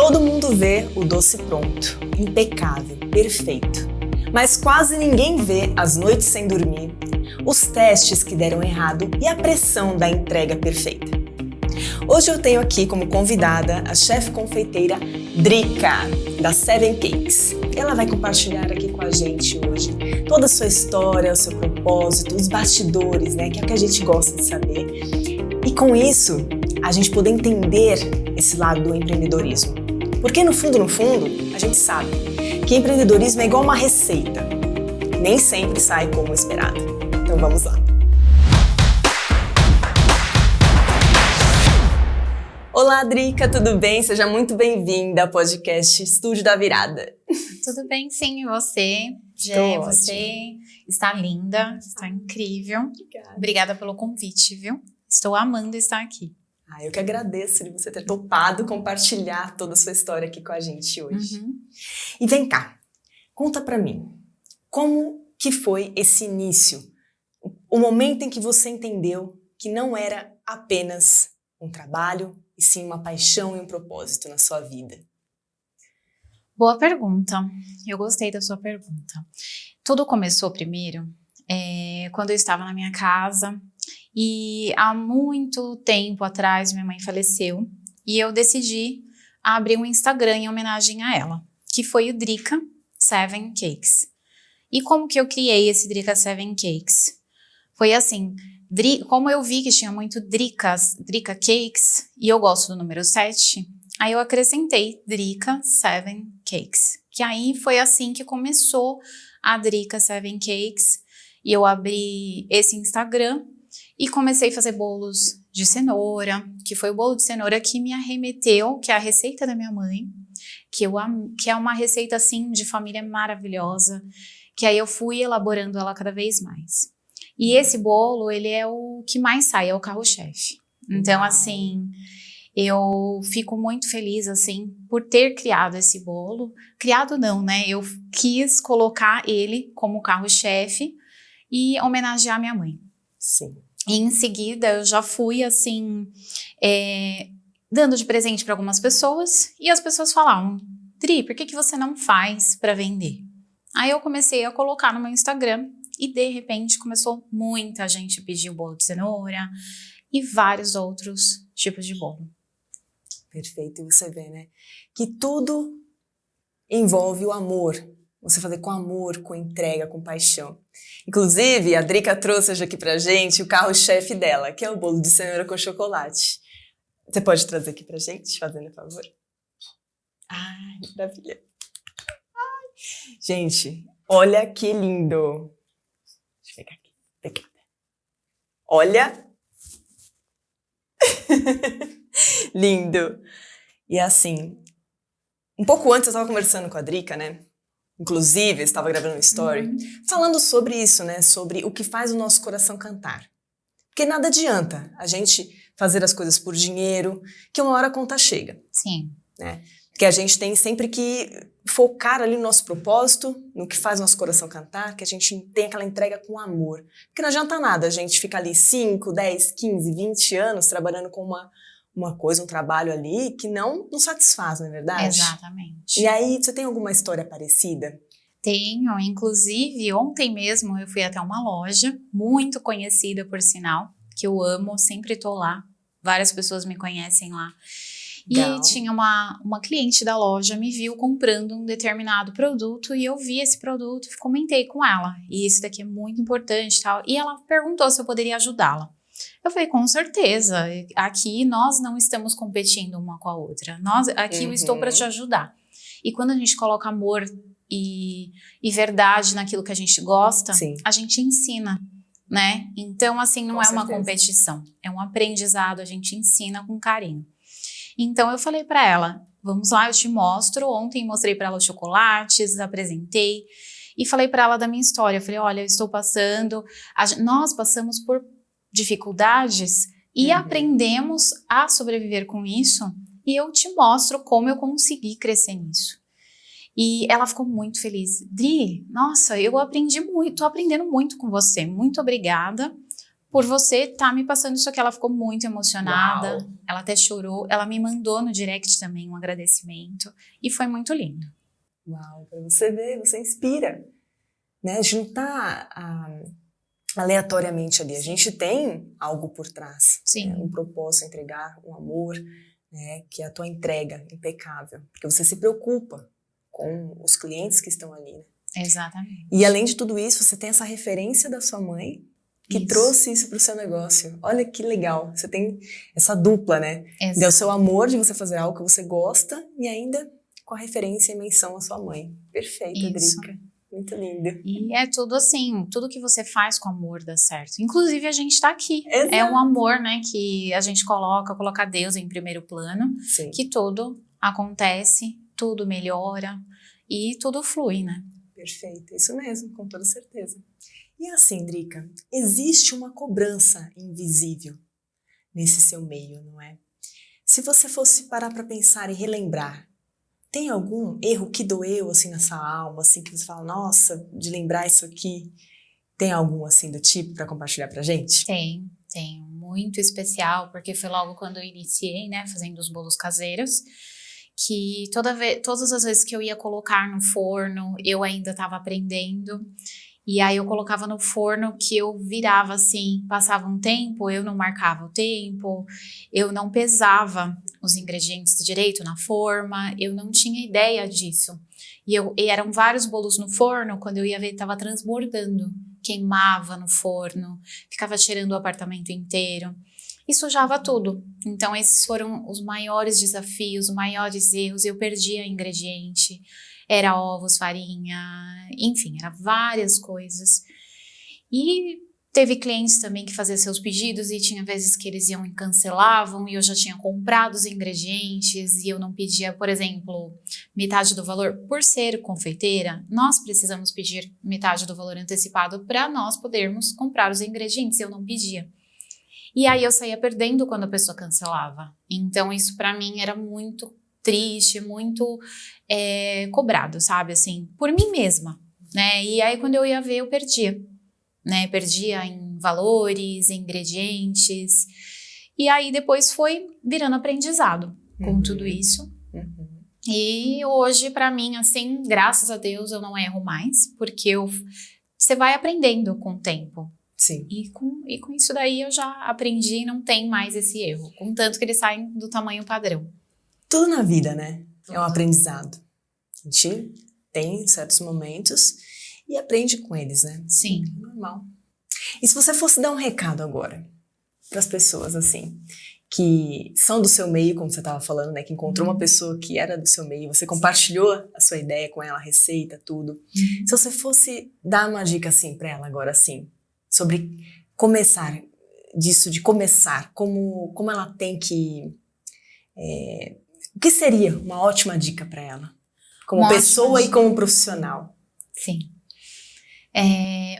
Todo mundo vê o doce pronto, impecável, perfeito. Mas quase ninguém vê as noites sem dormir, os testes que deram errado e a pressão da entrega perfeita. Hoje eu tenho aqui como convidada a chefe confeiteira Drica, da Seven Cakes. Ela vai compartilhar aqui com a gente hoje toda a sua história, o seu propósito, os bastidores, né, que é o que a gente gosta de saber. E com isso, a gente poder entender esse lado do empreendedorismo. Porque no fundo, a gente sabe que empreendedorismo é igual uma receita. Nem sempre sai como esperado. Então vamos lá. Olá, Drica, tudo bem? Seja muito bem-vinda ao podcast Estúdio da Virada. Tudo bem, sim, e você? Estou Você está linda, está incrível. Obrigada. Obrigada pelo convite, viu? Estou amando estar aqui. Eu que agradeço de você ter topado compartilhar toda a sua história aqui com a gente hoje. E vem cá, conta pra mim, como que foi esse início? O momento em que você entendeu que não era apenas um trabalho, e sim uma paixão e um propósito na sua vida? Boa pergunta. Eu gostei da sua pergunta. Tudo começou primeiro quando eu estava na minha casa e há muito tempo atrás minha mãe faleceu e eu decidi abrir um Instagram em homenagem a ela, que foi o Drica Seven Cakes. E como que eu criei esse Drica Seven Cakes? Foi assim, como eu vi que tinha muito Drica Cakes e eu gosto do número 7, aí eu acrescentei Drica Seven Cakes, que aí foi assim que começou a Drica Seven Cakes e eu abri esse Instagram e comecei a fazer bolos de cenoura, que foi o bolo de cenoura que me arremeteu, que é a receita da minha mãe, que é uma receita assim de família maravilhosa, que aí eu fui elaborando ela cada vez mais. E esse bolo, ele é o que mais sai, é o carro-chefe. Então, assim, eu fico muito feliz, assim, por ter criado esse bolo. Criado não, né? Eu quis colocar ele como carro-chefe e homenagear minha mãe. Sim. E em seguida, eu já fui, assim, dando de presente para algumas pessoas. E as pessoas falavam, Dri, por que você não faz para vender? Aí eu comecei a colocar no meu Instagram. E de repente começou muita gente a pedir o bolo de cenoura e vários outros tipos de bolo. Perfeito, e você vê, né? Que tudo envolve o amor. Você fazer com amor, com entrega, com paixão. Inclusive, a Drica trouxe hoje aqui pra gente o carro-chefe dela, que é o bolo de cenoura com chocolate. Você pode trazer aqui pra gente, fazendo favor? Ai, maravilha. Ai. Gente, olha que lindo. Deixa eu pegar aqui. Obrigada. Olha. Lindo. E assim, um pouco antes eu estava conversando com a Drica, né? Inclusive, eu estava gravando um story, falando sobre isso, né? Sobre o que faz o nosso coração cantar. Porque nada adianta a gente fazer as coisas por dinheiro, que uma hora a conta chega. Sim. Né? Porque a gente tem sempre que focar ali no nosso propósito, no que faz o nosso coração cantar, que a gente tem aquela entrega com amor. Porque não adianta nada a gente ficar ali 5, 10, 15, 20 anos trabalhando com uma coisa, um trabalho ali que não satisfaz, não é verdade? Exatamente. E aí, você tem alguma história parecida? Tenho, inclusive ontem mesmo eu fui até uma loja, muito conhecida por sinal, que eu amo, sempre tô lá, várias pessoas me conhecem lá. Legal. E tinha uma cliente da loja, me viu comprando um determinado produto e eu vi esse produto e comentei com ela. E isso daqui é muito importante e tal. E ela perguntou se eu poderia ajudá-la. Eu falei, com certeza, aqui nós não estamos competindo uma com a outra. Aqui eu estou para te ajudar. E quando a gente coloca amor e verdade naquilo que a gente gosta, Sim. a gente ensina, né? Então, assim, não Com é uma certeza. competição, é um aprendizado, a gente ensina com carinho. Então eu falei para ela, vamos lá, eu te mostro. Ontem mostrei para ela os chocolates, apresentei e falei para ela da minha história. Eu falei, olha, eu estou nós passamos por dificuldades e aprendemos a sobreviver com isso e eu te mostro como eu consegui crescer nisso. E ela ficou muito feliz. Dri, nossa, eu aprendi muito, tô aprendendo muito com você, muito obrigada por você estar me passando isso aqui. Ela ficou muito emocionada, Uau. ela até chorou, ela me mandou no direct também um agradecimento e foi muito lindo. Uau, pra você ver, você inspira, né? A gente não tá aleatoriamente ali, a gente tem algo por trás, Sim. né? Um propósito, entregar um amor, né? Que é a tua entrega impecável, porque você se preocupa com os clientes que estão ali, né? Exatamente. E além de tudo isso, você tem essa referência da sua mãe que Isso. trouxe isso pro seu negócio. Olha que legal, você tem essa dupla, né? Exato. Deu o seu amor de você fazer algo que você gosta e ainda com a referência e menção à sua mãe. Perfeito, Isso. Drica. Muito lindo. E é tudo assim, tudo que você faz com amor dá certo. Inclusive a gente tá aqui. Exato. É um amor, né, que a gente coloca Deus em primeiro plano, Sim. que tudo acontece, tudo melhora e tudo flui, né? Perfeito, isso mesmo, com toda certeza. E assim, Drica, existe uma cobrança invisível nesse seu meio, não é? Se você fosse parar para pensar e relembrar, tem algum erro que doeu assim na sua alma, assim que você fala, nossa, de lembrar isso aqui, tem algum assim do tipo para compartilhar pra gente? Tem muito especial, porque foi logo quando eu iniciei, né, fazendo os bolos caseiros, que todas as vezes que eu ia colocar no forno, eu ainda estava aprendendo, e aí eu colocava no forno que eu virava assim, passava um tempo, eu não marcava o tempo, eu não pesava os ingredientes direito na forma, eu não tinha ideia disso. E eram vários bolos no forno, quando eu ia ver, estava transbordando, queimava no forno, ficava cheirando o apartamento inteiro. E sujava tudo. Então esses foram os maiores desafios, os maiores erros. Eu perdia ingrediente, era ovos, farinha, enfim, era várias coisas. E teve clientes também que faziam seus pedidos e tinha vezes que eles iam e cancelavam e eu já tinha comprado os ingredientes e eu não pedia, por exemplo, metade do valor. Por ser confeiteira, nós precisamos pedir metade do valor antecipado para nós podermos comprar os ingredientes. Eu não pedia. E aí eu saía perdendo quando a pessoa cancelava. Então isso pra mim era muito triste, muito cobrado, sabe? Assim, por mim mesma, né? E aí quando eu ia ver, eu perdia, né? Perdia em valores, em ingredientes. E aí depois foi virando aprendizado com tudo isso. E hoje pra mim, assim, graças a Deus, eu não erro mais, porque você vai aprendendo com o tempo. Sim. E com isso daí eu já aprendi e não tem mais esse erro, contanto que eles saem do tamanho padrão. Tudo na vida, né? É um aprendizado. A gente tem certos momentos e aprende com eles, né? Sim. Normal. E se você fosse dar um recado agora para as pessoas, assim, que são do seu meio, como você estava falando, né? Que encontrou uma pessoa que era do seu meio, você compartilhou a sua ideia com ela, a receita, tudo. Se você fosse dar uma dica, assim, para ela agora, assim, sobre começar, de começar, como ela tem que... o que seria uma ótima dica para ela? Como Uma pessoa e como profissional. Sim.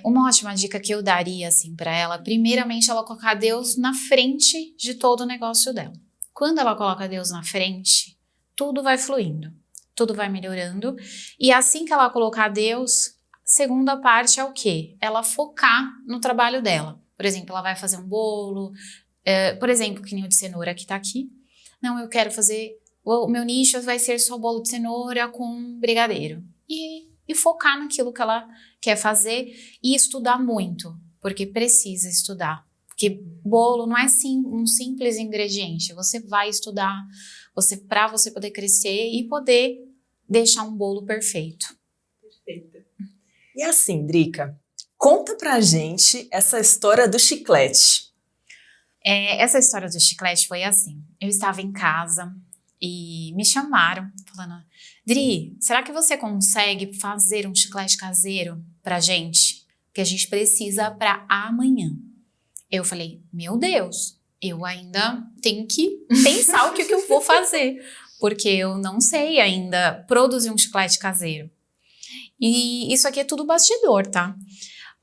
Uma ótima dica que eu daria, assim, para ela, primeiramente, ela colocar Deus na frente de todo o negócio dela. Quando ela coloca Deus na frente, tudo vai fluindo, tudo vai melhorando. E assim que ela colocar Deus, segunda parte é o quê? Ela focar no trabalho dela. Por exemplo, ela vai fazer um bolo, por exemplo, que nem o de cenoura que tá aqui. Não, eu quero fazer, o meu nicho vai ser só bolo de cenoura com brigadeiro. E focar naquilo que ela quer fazer e estudar muito, porque precisa estudar. Porque bolo não é um simples ingrediente, você vai estudar para você poder crescer e poder deixar um bolo perfeito. Perfeito. E assim, Drica, conta pra gente essa história do chiclete. Essa história do chiclete foi assim, eu estava em casa e me chamaram falando, Dri, será que você consegue fazer um chiclete caseiro pra gente? Que a gente precisa pra amanhã. Eu falei, meu Deus, eu ainda tenho que pensar o que eu vou fazer, porque eu não sei ainda produzir um chiclete caseiro. E isso aqui é tudo bastidor, tá?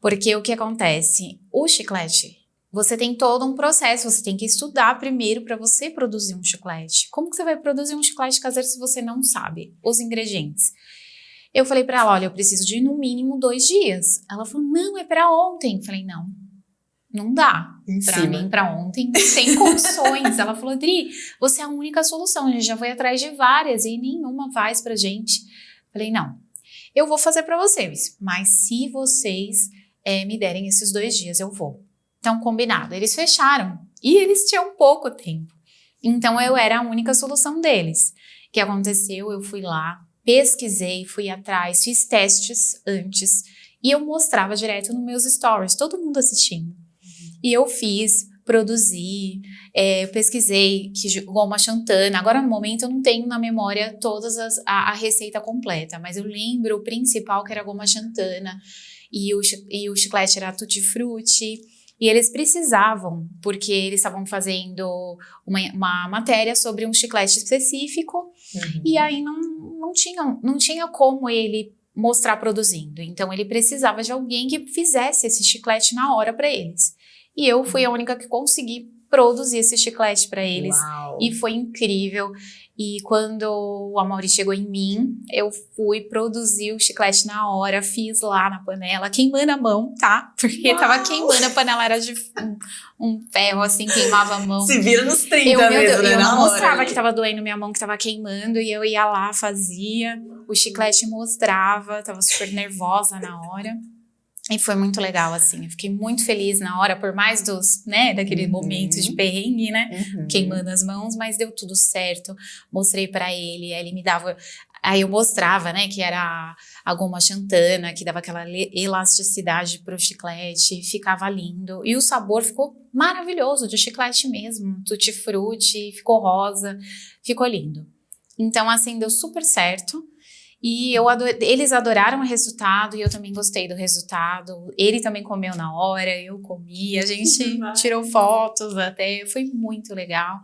Porque o que acontece? O chiclete, você tem todo um processo, você tem que estudar primeiro para você produzir um chiclete. Como que você vai produzir um chiclete caseiro se você não sabe os ingredientes? Eu falei para ela, olha, eu preciso de no mínimo 2 dias. Ela falou, não, é para ontem. Eu falei, não, não dá. Em Pra cima. mim, pra ontem, sem condições. Ela falou, Adri, você é a única solução. A gente já foi atrás de várias e nenhuma faz pra gente. Falei, não, eu vou fazer pra vocês, mas se vocês me derem esses 2 dias, eu vou. Então, combinado. Eles fecharam e eles tinham pouco tempo. Então, eu era a única solução deles. O que aconteceu? Eu fui lá, pesquisei, fui atrás, fiz testes antes e eu mostrava direto nos meus stories, todo mundo assistindo. E eu fiz, produzi, eu pesquisei que goma xantana. Agora, no momento, eu não tenho na memória todas a receita completa, mas eu lembro o principal, que era goma xantana, e o chiclete era tutti-frutti. E eles precisavam, porque eles estavam fazendo uma matéria sobre um chiclete específico, e aí não tinha como ele mostrar produzindo. Então, ele precisava de alguém que fizesse esse chiclete na hora para eles. E eu fui a única que consegui produzir esse chiclete para eles. Uau. E foi incrível. E quando o Amaury chegou em mim, eu fui produzir o chiclete na hora, fiz lá na panela, queimando a mão, tá? Porque Uau. tava queimando, a panela era de um ferro, assim, queimava a mão. Se vira nos 30 Meu mesmo, Deus, né? eu Na não mostrava hora. que tava doendo minha mão, que tava queimando, e eu ia lá, fazia, o chiclete mostrava, tava super nervosa na hora. E foi muito legal, assim, eu fiquei muito feliz na hora, por mais daquele momento de perrengue, né, queimando as mãos, mas deu tudo certo, mostrei pra ele, aí ele me dava, aí eu mostrava, né, que era a goma xantana, que dava aquela elasticidade pro chiclete, ficava lindo, e o sabor ficou maravilhoso, de chiclete mesmo, tutti-frutti, ficou rosa, ficou lindo. Então, assim, deu super certo. E eles adoraram o resultado e eu também gostei do resultado. Ele também comeu na hora, eu comi, a gente tirou fotos até, foi muito legal.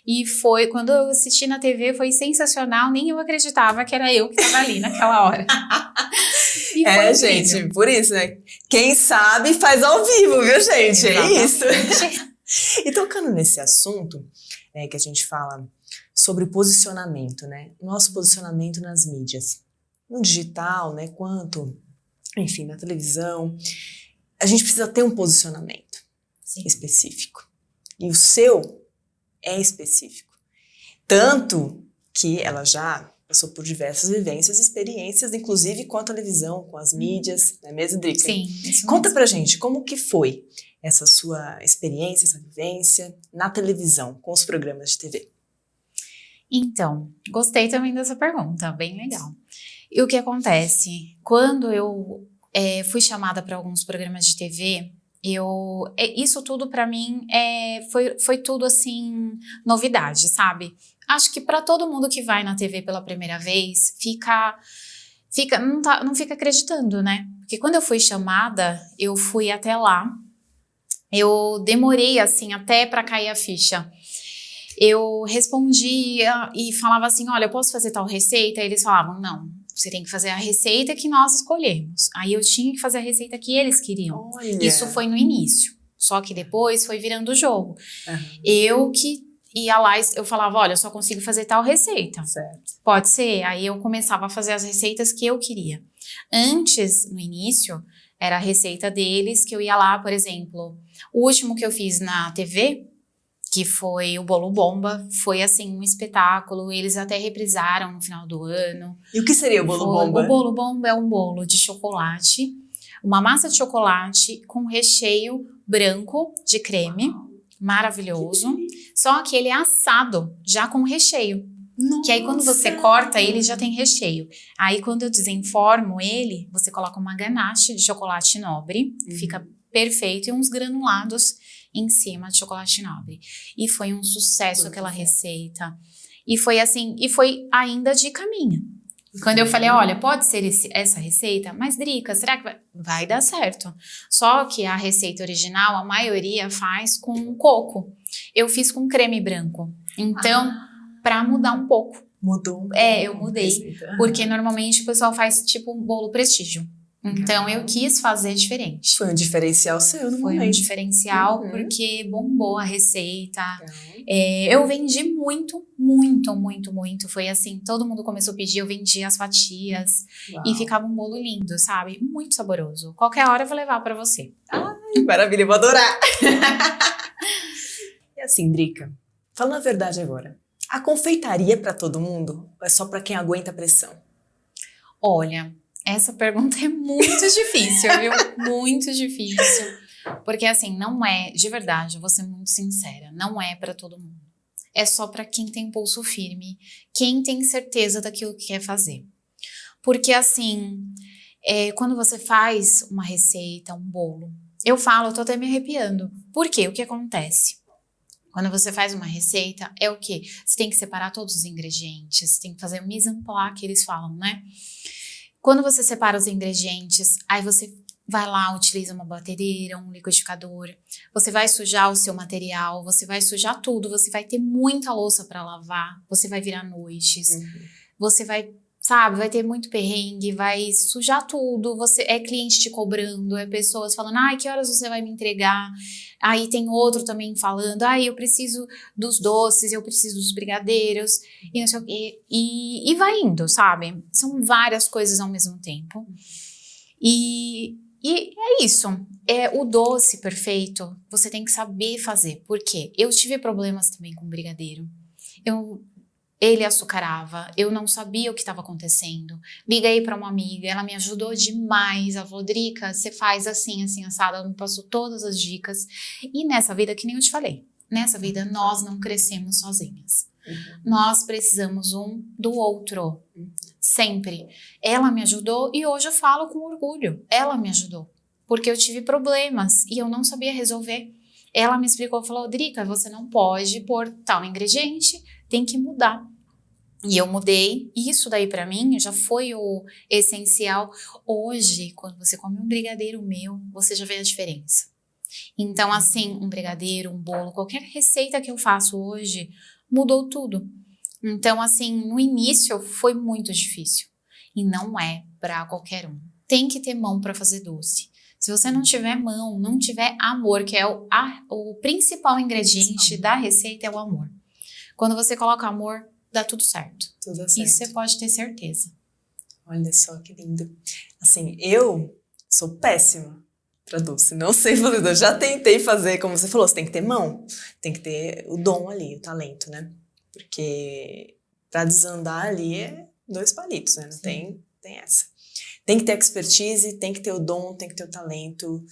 E foi, quando eu assisti na TV, foi sensacional, nem eu acreditava que era eu que estava ali naquela hora. E foi incrível. Gente, por isso, né? Quem sabe faz ao vivo, viu, gente? É isso. E tocando nesse assunto, que a gente fala sobre posicionamento, né? Nosso posicionamento nas mídias, no digital, né? Quanto, enfim, na televisão. A gente precisa ter um posicionamento específico. E o seu é específico. Tanto que ela já passou por diversas vivências e experiências, inclusive com a televisão, com as mídias, não é mesmo, Drica? Sim, isso Conta mesmo. pra gente, como que foi essa sua experiência, essa vivência na televisão, com os programas de TV? Então, gostei também dessa pergunta, bem legal. E o que acontece? Quando eu fui chamada para alguns programas de TV, isso tudo para mim foi tudo assim, novidade, sabe? Acho que para todo mundo que vai na TV pela primeira vez, não fica acreditando, né? Porque quando eu fui chamada, eu fui até lá, eu demorei assim até para cair a ficha. Eu respondia e falava assim, olha, eu posso fazer tal receita? E eles falavam, não, você tem que fazer a receita que nós escolhemos. Aí eu tinha que fazer a receita que eles queriam. Olha. Isso foi no início, só que depois foi virando o jogo. Uhum. Eu que ia lá, eu falava, olha, eu só consigo fazer tal receita. Certo. Pode ser? Aí eu começava a fazer as receitas que eu queria. Antes, no início, era a receita deles, que eu ia lá, por exemplo, o último que eu fiz na TV, que foi o Bolo Bomba, foi assim um espetáculo, eles até reprisaram no final do ano. E o que seria o Bolo Bomba? O Bolo Bomba é um bolo de chocolate, uma massa de chocolate com recheio branco de creme, maravilhoso, só que ele é assado, já com recheio. Nossa. Que aí quando você corta, ele já tem recheio. Aí quando eu desenformo ele, você coloca uma ganache de chocolate nobre, fica perfeito, e uns granulados em cima de chocolate nobre. E foi um sucesso aquela receita. E foi assim, e foi ainda dica minha. Quando eu falei, olha, pode ser essa receita, mas Drica, será que vai dar certo? Só que a receita original, a maioria faz com coco. Eu fiz com creme branco. Então, para mudar um pouco. Mudou? Eu mudei. Porque normalmente o pessoal faz tipo um bolo prestígio. Então, eu quis fazer diferente. Foi um diferencial seu no momento. Foi um diferencial porque bombou a receita. Eu vendi muito, muito, muito, muito. Foi assim, todo mundo começou a pedir, eu vendi as fatias. Uau. E ficava um bolo lindo, sabe? Muito saboroso. Qualquer hora eu vou levar pra você. Maravilha, eu vou adorar. E assim, Drica, falando a verdade agora, a confeitaria é pra todo mundo ou é só pra quem aguenta a pressão? Olha, essa pergunta é muito difícil, viu? Muito difícil. Porque assim, não é, de verdade, eu vou ser muito sincera, não é pra todo mundo. É só pra quem tem pulso firme, quem tem certeza daquilo que quer fazer. Porque assim, quando você faz uma receita, um bolo, eu tô até me arrepiando. Por quê? O que acontece? Quando você faz uma receita, é o quê? Você tem que separar todos os ingredientes, tem que fazer o mise en place que eles falam, né? Quando você separa os ingredientes, aí você vai lá, utiliza uma batedeira, um liquidificador, você vai sujar o seu material, você vai sujar tudo, você vai ter muita louça para lavar, você vai virar noites, você vai, sabe, vai ter muito perrengue, vai sujar tudo, você é cliente te cobrando, é pessoas falando, ai, que horas você vai me entregar? Aí tem outro também falando, ai, eu preciso dos doces, eu preciso dos brigadeiros, e não sei o quê, e vai indo, sabe? São várias coisas ao mesmo tempo. E é isso, o doce perfeito, você tem que saber fazer. Por quê? Eu tive problemas também com brigadeiro. Ele açucarava, eu não sabia o que estava acontecendo. Liguei para uma amiga, ela me ajudou demais. Ela falou, Drica, você faz assim, assim, assado. Ela me passou todas as dicas. E nessa vida, que nem eu te falei, nessa vida nós não crescemos sozinhas. Nós precisamos um do outro. Sempre. Ela me ajudou e hoje eu falo com orgulho. Ela me ajudou. Porque eu tive problemas e eu não sabia resolver. Ela me explicou, falou, Drica, você não pode pôr tal ingrediente, tem que mudar. E eu mudei. Isso daí pra mim já foi o essencial. Hoje, quando você come um brigadeiro meu, você já vê a diferença. Então, assim, um brigadeiro, um bolo, qualquer receita que eu faço hoje, mudou tudo. Então, assim, no início foi muito difícil. E não é pra qualquer um. Tem que ter mão pra fazer doce. Se você não tiver mão, não tiver amor, que é o principal ingrediente da receita, é o amor. Quando você coloca amor, dá tudo certo. Tudo certo. Isso você pode ter certeza. Olha só que lindo. Assim, eu sou péssima pra doce. Não sei fazer doce. Já tentei fazer, como você falou, você tem que ter mão. Tem que ter o dom ali, o talento, né? Porque pra desandar ali é 2 palitos, né? Não tem essa. Tem que ter expertise, tem que ter o dom, tem que ter o talento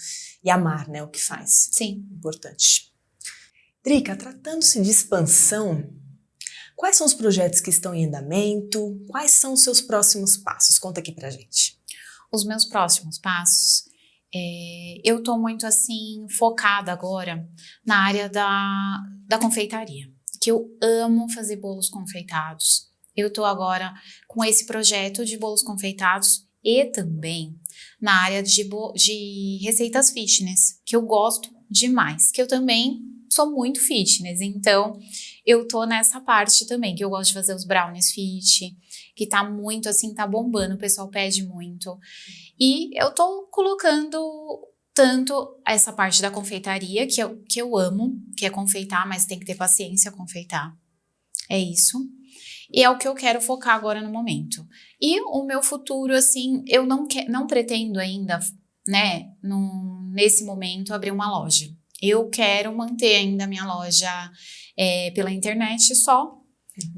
e amar, né, o que faz. Sim. Importante. Drica, tratando-se de expansão, quais são os projetos que estão em andamento? Quais são os seus próximos passos? Conta aqui pra gente. Os meus próximos passos, eu tô muito assim, focada agora na área da confeitaria, que eu amo fazer bolos confeitados. Eu tô agora com esse projeto de bolos confeitados e também na área de receitas fitness, que eu gosto demais, que eu também sou muito fitness, então eu tô nessa parte também, que eu gosto de fazer os brownies fit, que tá muito assim, tá bombando, o pessoal pede muito. E eu tô colocando tanto essa parte da confeitaria, que eu amo, que é confeitar, mas tem que ter paciência a confeitar. É isso. E é o que eu quero focar agora no momento. E o meu futuro, assim, eu não pretendo ainda, né, nesse momento, abrir uma loja. Eu quero manter ainda a minha loja pela internet só.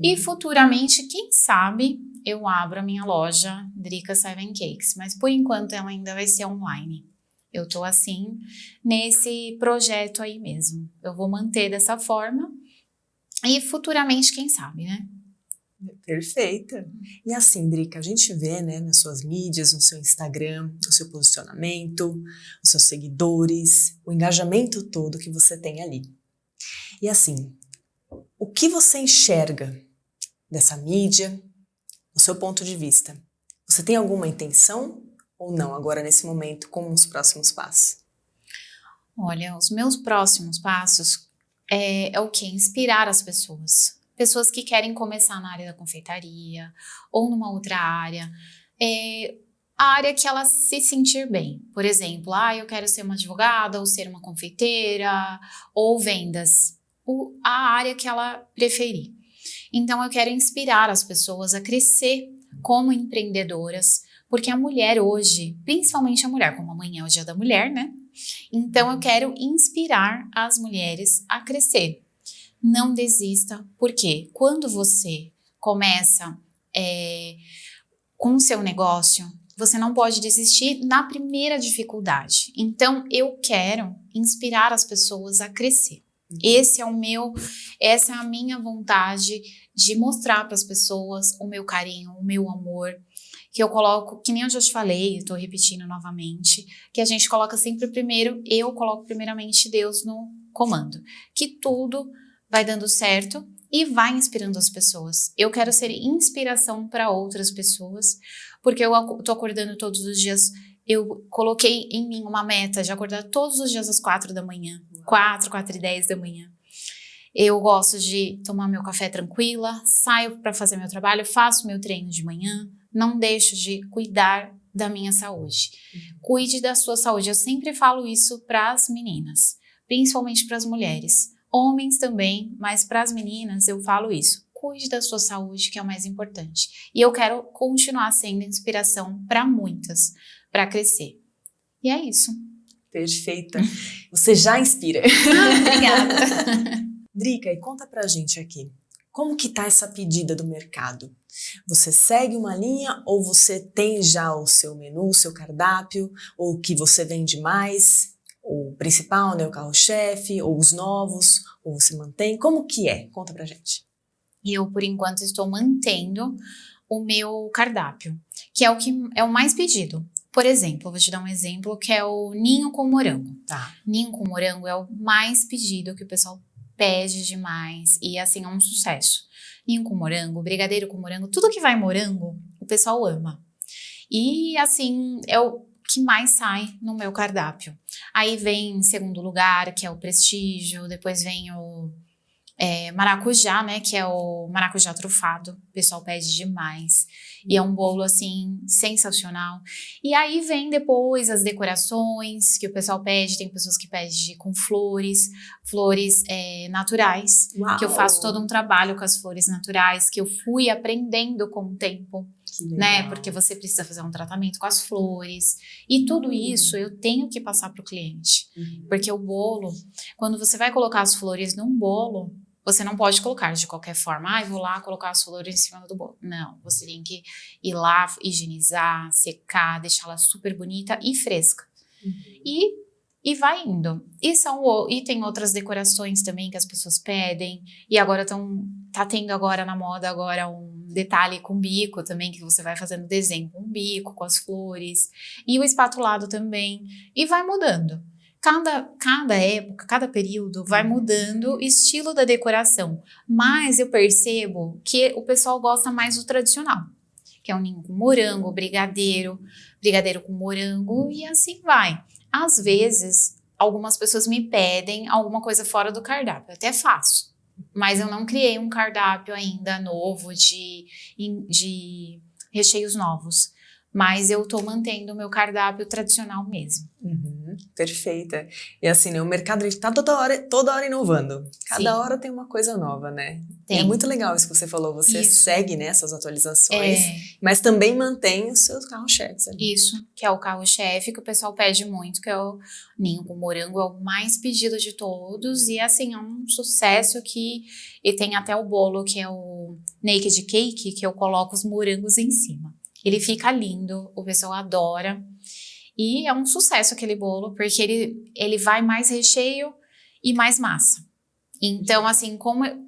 E futuramente, quem sabe, eu abro a minha loja Drica Seven Cakes. Mas por enquanto ela ainda vai ser online. Eu tô assim, nesse projeto aí mesmo. Eu vou manter dessa forma. E futuramente, quem sabe, né? Perfeita. E assim, Drica, a gente vê, né, nas suas mídias, no seu Instagram, o seu posicionamento, os seus seguidores, o engajamento todo que você tem ali. E assim, o que você enxerga dessa mídia, do seu ponto de vista? Você tem alguma intenção ou não agora nesse momento com os próximos passos? Olha, os meus próximos passos é o quê? Inspirar as pessoas. Pessoas que querem começar na área da confeitaria ou numa outra área. A área que ela se sentir bem. Por exemplo, eu quero ser uma advogada ou ser uma confeiteira ou vendas. A área que ela preferir. Então, eu quero inspirar as pessoas a crescer como empreendedoras, porque a mulher hoje, principalmente a mulher, como amanhã é o Dia da Mulher, né? Então eu quero inspirar as mulheres a crescer. Não desista, porque quando você começa com o seu negócio, você não pode desistir na primeira dificuldade. Então eu quero inspirar as pessoas a crescer. Essa é a minha vontade de mostrar para as pessoas o meu carinho, o meu amor, que eu coloco, que nem eu já te falei, estou repetindo novamente, que a gente coloca sempre primeiro, eu coloco primeiramente Deus no comando, que tudo vai dando certo e vai inspirando as pessoas. Eu quero ser inspiração para outras pessoas, porque eu tô acordando todos os dias. Eu coloquei em mim uma meta de acordar todos os dias às 4 da manhã, 4h10 da manhã. Eu gosto de tomar meu café tranquila, saio para fazer meu trabalho, faço meu treino de manhã, não deixo de cuidar da minha saúde. Cuide da sua saúde. Eu sempre falo isso para as meninas, principalmente para as mulheres. Homens também, mas para as meninas eu falo isso. Cuide da sua saúde, que é o mais importante. E eu quero continuar sendo inspiração para muitas, para crescer. E é isso. Perfeita. Você já inspira. Obrigada. Drica, e conta pra gente aqui, como que tá essa pedida do mercado? Você segue uma linha ou você tem já o seu menu, o seu cardápio, ou o que você vende mais? O principal, né, o carro-chefe, ou os novos, ou você mantém? Como que é? Conta pra gente. Eu, por enquanto, estou mantendo o meu cardápio, que é o mais pedido. Por exemplo, vou te dar um exemplo, que é o ninho com morango. Tá. Ninho com morango é o mais pedido, que o pessoal pede demais e assim é um sucesso. Ninho com morango, brigadeiro com morango, tudo que vai morango, o pessoal ama. E assim, é o que mais sai no meu cardápio. Aí vem em segundo lugar, que é o prestígio, depois vem o maracujá, né, que é o maracujá trufado, o pessoal pede demais. E é um bolo, assim, sensacional. E aí vem depois as decorações que o pessoal pede. Tem pessoas que pedem com flores naturais. Uau. Que eu faço todo um trabalho com as flores naturais, que eu fui aprendendo com o tempo, né? Porque você precisa fazer um tratamento com as flores. E tudo isso eu tenho que passar para o cliente. Porque o bolo, quando você vai colocar as flores num bolo, você não pode colocar de qualquer forma. Vou lá colocar as flores em cima do bolo. Não, você tem que ir lá, higienizar, secar, deixá-la super bonita e fresca. E vai indo. E tem outras decorações também que as pessoas pedem. E agora tá tendo agora na moda agora um detalhe com bico também, que você vai fazendo desenho com bico, com as flores. E o espatulado também. E vai mudando. Cada época, cada período vai mudando o estilo da decoração, mas eu percebo que o pessoal gosta mais do tradicional, que é o ninho com morango, brigadeiro com morango e assim vai. Às vezes, algumas pessoas me pedem alguma coisa fora do cardápio, eu até faço, mas eu não criei um cardápio ainda novo de recheios novos. Mas eu tô mantendo o meu cardápio tradicional mesmo. Perfeita. E assim, né, o mercado ele tá toda hora inovando. Cada hora tem uma coisa nova, né? É muito legal isso que você falou. Você segue, né, essas atualizações, mas também mantém os seus carro-chefes ali. Isso, que é o carro-chefe, que o pessoal pede muito, que é o ninho com morango, é o mais pedido de todos. E assim, é um sucesso e tem até o bolo, que é o Naked Cake, que eu coloco os morangos em cima. Ele fica lindo, o pessoal adora. E é um sucesso aquele bolo, porque ele vai mais recheio e mais massa. Então, assim,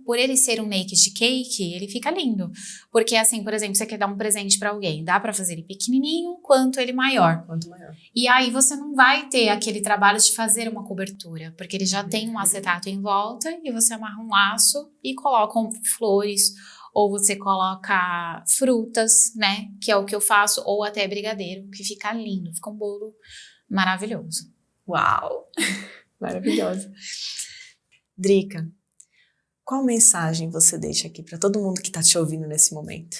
por ele ser um naked cake, ele fica lindo. Porque, assim, por exemplo, você quer dar um presente pra alguém, dá pra fazer ele pequenininho, quanto ele maior. Quanto maior. E aí você não vai ter aquele trabalho de fazer uma cobertura, porque ele já tem um acetato em volta e você amarra um laço e coloca flores, ou você coloca frutas, né, que é o que eu faço, ou até brigadeiro, que fica lindo, fica um bolo maravilhoso. Uau! Maravilhoso. Drica, qual mensagem você deixa aqui para todo mundo que está te ouvindo nesse momento?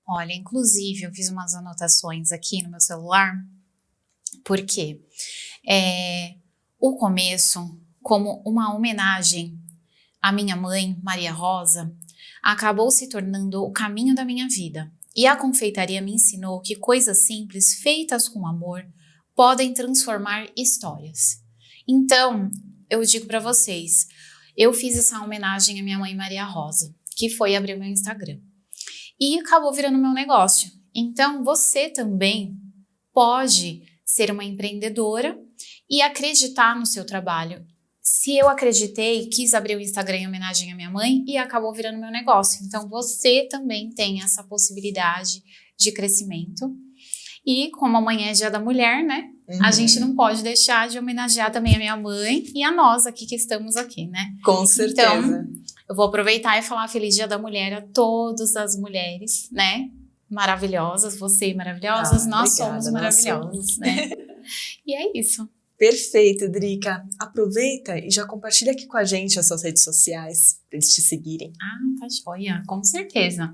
Olha, inclusive eu fiz umas anotações aqui no meu celular, porque o começo, como uma homenagem à minha mãe, Maria Rosa, acabou se tornando o caminho da minha vida. E a confeitaria me ensinou que coisas simples, feitas com amor, podem transformar histórias. Então, eu digo para vocês, eu fiz essa homenagem à minha mãe Maria Rosa, que foi abrir meu Instagram. E acabou virando meu negócio. Então, você também pode ser uma empreendedora e acreditar no seu trabalho. Se eu acreditei, quis abrir o Instagram em homenagem à minha mãe e acabou virando meu negócio. Então, você também tem essa possibilidade de crescimento. E como amanhã é Dia da Mulher, né? A gente não pode deixar de homenagear também a minha mãe e a nós aqui que estamos aqui, né? Com certeza. Então, eu vou aproveitar e falar Feliz Dia da Mulher a todas as mulheres, né? Maravilhosas, você maravilhosas, nós obrigada, somos maravilhosos, né? E é isso. Perfeito, Drica. Aproveita e já compartilha aqui com a gente as suas redes sociais para eles te seguirem. Tá joia, com certeza.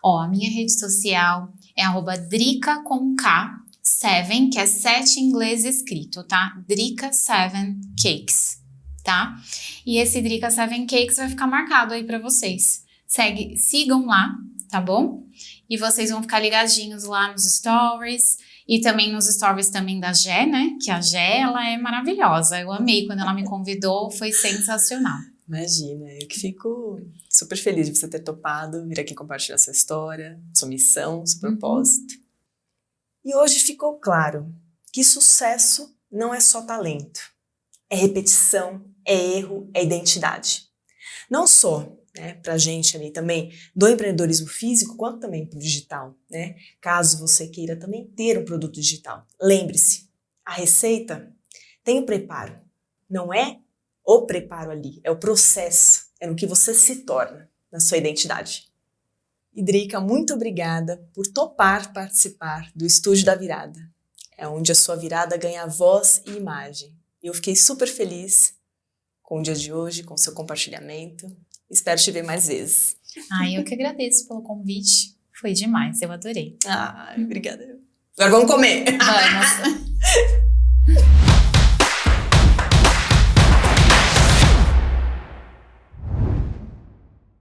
Ó, a minha rede social é @Drica com K7, que é 7 em inglês escrito, tá? Drica 7 Cakes, tá? E esse Drica 7 Cakes vai ficar marcado aí para vocês. Sigam lá, tá bom? E vocês vão ficar ligadinhos lá nos stories e também nos stories também da Gé, né? Que a Gé, ela é maravilhosa. Eu amei quando ela me convidou, foi sensacional. Imagina, eu que fico super feliz de você ter topado vir aqui compartilhar sua história, sua missão, seu propósito. E hoje ficou claro que sucesso não é só talento. É repetição, é erro, é identidade. Não só pra gente ali também do empreendedorismo físico, quanto também pro digital, né? Caso você queira também ter um produto digital. Lembre-se, a receita tem o preparo. Não é o preparo ali, é o processo, é no que você se torna, na sua identidade. E Drica, muito obrigada por topar participar do Estúdio da Virada. É onde a sua virada ganha voz e imagem. Eu fiquei super feliz com o dia de hoje, com o seu compartilhamento. Espero te ver mais vezes. Eu que agradeço pelo convite. Foi demais, eu adorei. Obrigada. Agora vamos comer! Vamos!